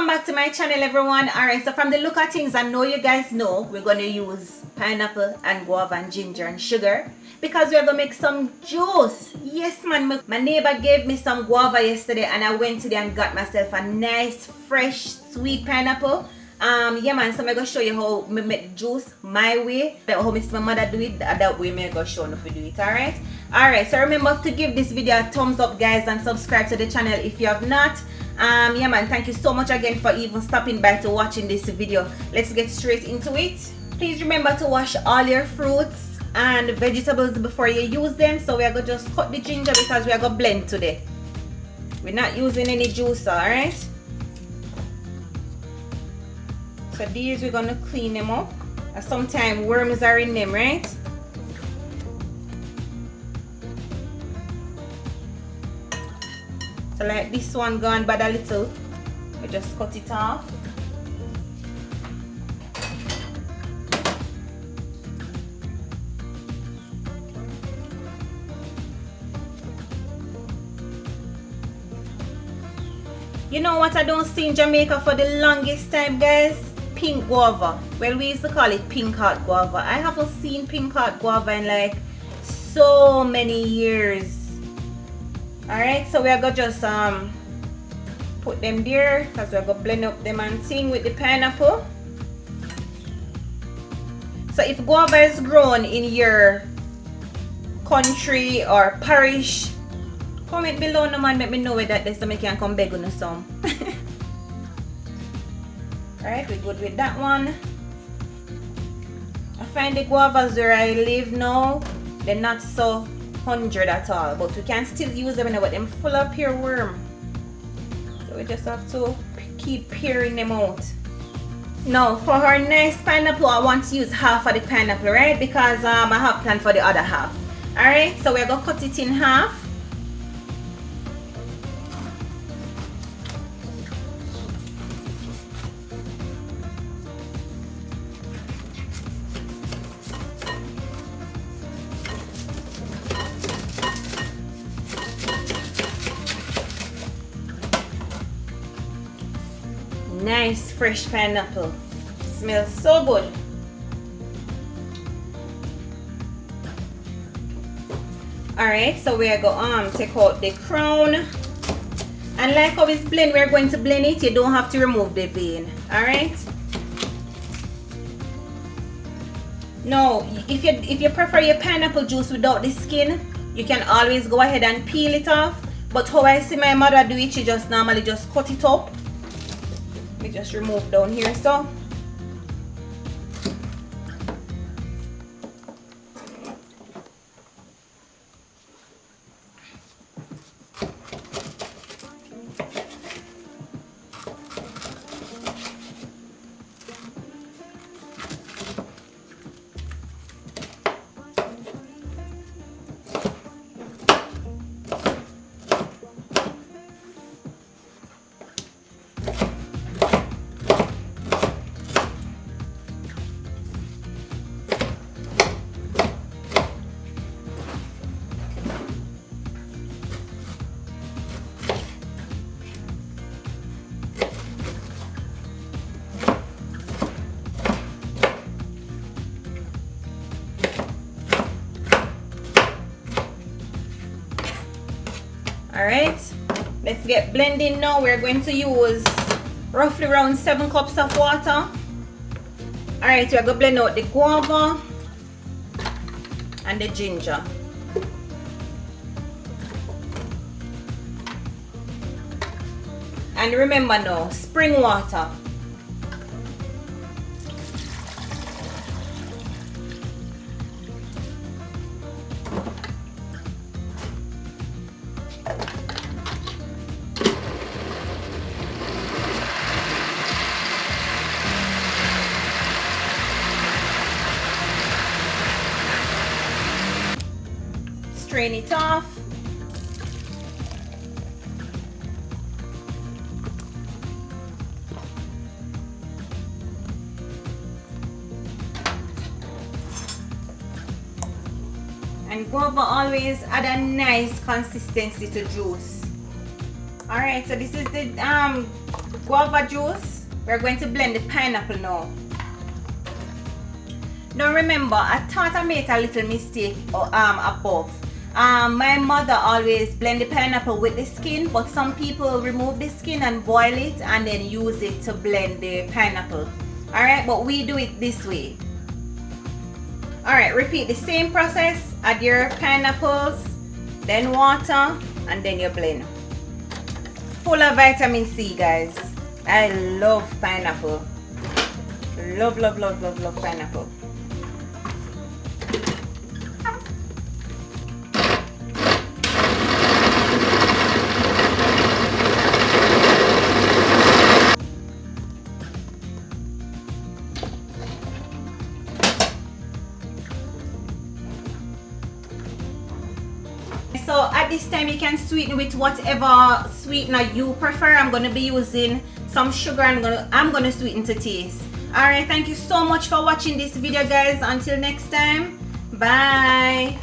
Welcome back to my channel, everyone. Alright, so from the look of things, I know you guys know we're gonna use pineapple and guava and ginger and sugar because we're gonna make some juice. Yes, man. My neighbor gave me some guava yesterday and I went today and got myself a nice fresh sweet pineapple. Yeah, man, so I'm gonna show you how I make the juice my way, how my mother do it. That way I'm gonna show you how to do it. Alright, so remember to give this video a thumbs up, guys, and subscribe to the channel if you have not. Yeah, man, thank you so much again for even stopping by to watching this video. Let's get straight into it. Please remember to wash all your fruits and vegetables before you use them. So we are gonna just cut the ginger because we are gonna blend today. We're not using any juice, alright? So these we're gonna clean them up. Sometimes worms are in them, right? So like this one gone bad a little, we just cut it off. You know what I don't see in Jamaica for the longest time, guys? Pink guava. Well, we used to call it pink heart guava. I haven't seen pink heart guava in like so many years. Alright, so we are gonna just put them there because we're gonna blend up them and thing with the pineapple. So if guava is grown in your country or parish, comment below, no man, let me know where that is so I can come beg on some. Alright, we're good with that one. I find the guavas where I live now, they're not so 100 at all, but we can still use them, but them full of pure worm. So we just have to keep peeling them out. Now for our nice pineapple, I want to use half of the pineapple, right? Because I have planned for the other half. Alright, so we're gonna cut it in half. Nice fresh pineapple. Smells so good. Alright, so we are going to take out the crown. And like how it's blend, we're going to blend it. You don't have to remove the vein. Alright. Now, if you prefer your pineapple juice without the skin, you can always go ahead and peel it off. But how I see my mother do it, she just normally just cut it up. We just remove down here, so alright, let's get blending now. We're going to use roughly around 7 cups of water. Alright, we're going to blend out the guava and the ginger. And remember now, spring water. Strain it off. And guava always add a nice consistency to juice. Alright, so this is the guava juice. We're going to blend the pineapple now. Now remember, I thought I made a little mistake above. My mother always blend the pineapple with the skin, but some people remove the skin and boil it and then use it to blend the pineapple. Alright, but we do it this way. Alright, repeat the same process. Add your pineapples, then water, and then you blend. Full of vitamin C, guys. I love pineapple. Love, love, love, love, love pineapple. So at this time you can sweeten with whatever sweetener you prefer. I'm going to be using some sugar. I'm going to sweeten to taste. Alright, thank you so much for watching this video, guys. Until next time, bye.